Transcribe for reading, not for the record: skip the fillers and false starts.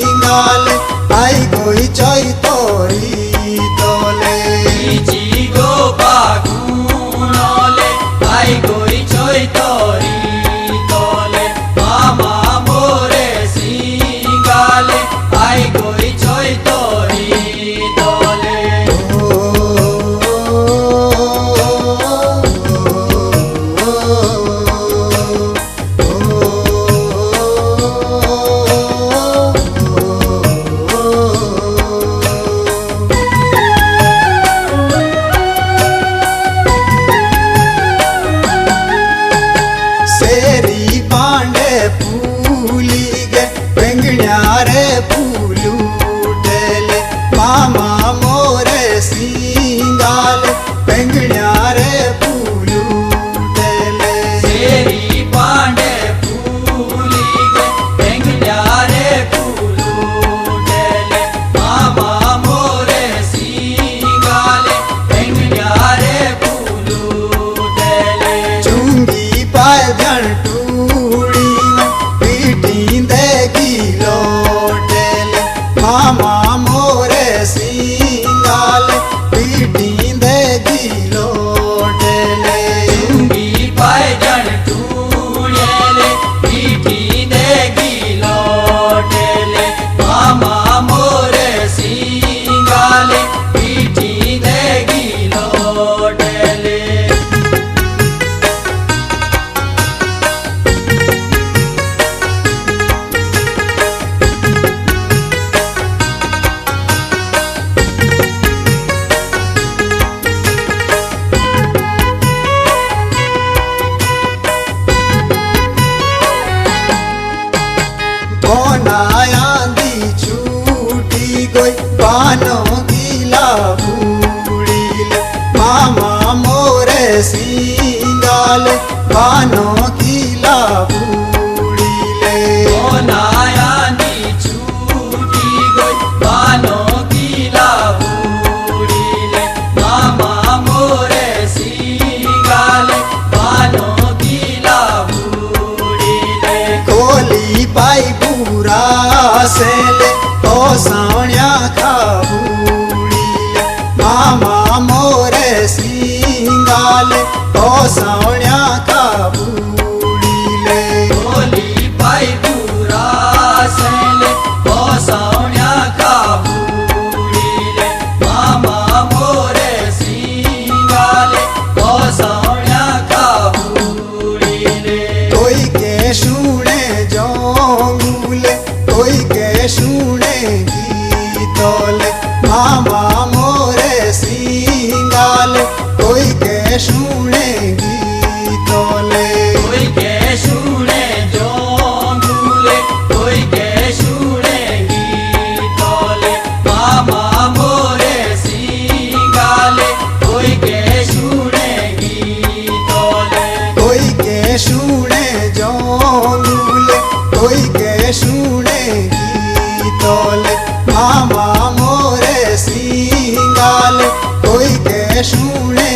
सिंगाल आई कोई चोई तोरी तोले जी गो बागुनले आई कोई चोई तोरी तोले मामा मोरे सिंगाले आई कोई चोई तोरी तोले सेरी पांडे फूली गे पेंगण्या रे फूलू डेले मामा मोरे सिंगाल पेंगण्या रे फूलू डेले सेरी पांडे फूली गे पेंगण्या रे फूलू डेले मामा मोरे सिंगाले पेंगण्या रे फूलू डेले चुंगी पाय जन टूड़ी पीटी देगी लोटेले मामा मोरे सिंगाल पीटी देगी लोटेले चुंगी पाय जन टूड़ेले पीठी देगी लोटेले मामा मोरे सिंगाले पीठी देगी लोटेले कोनाया दी छूटी कोई पानो गीला बूढ़ीले मामा मोरे सिंगाल पानो गीला बूढ़ीले नाया नी छूटी गई बानो गीला बूढ़ीले मामा मोरे सिंगाले बानो गीला बूढ़ीले कोली पाई पूरा सेले ओ सावण्या खाबूड़ीले मामा मोरे सिंगाल ओ सावण्या खाबूड़ीले बोली पाई पूरा सेले ओ सावण्या का बूढ़ीले मामा मोरे सिंगाले ओ सावण्या का बूढ़ीले कोई के सुने जोंगुले कोई के सुने गीतोले मामा मोरे सिंगाल कोई के सुने गीतोले कोई के सुने जोंगुले कोई के सुने गीतोले मामा मोरे सिंगाले कोई के सुने गीतोले कोई के सुने जोंगुले कोई के सुने गीतोले मामा मोरे सिंगाल कोई के सुने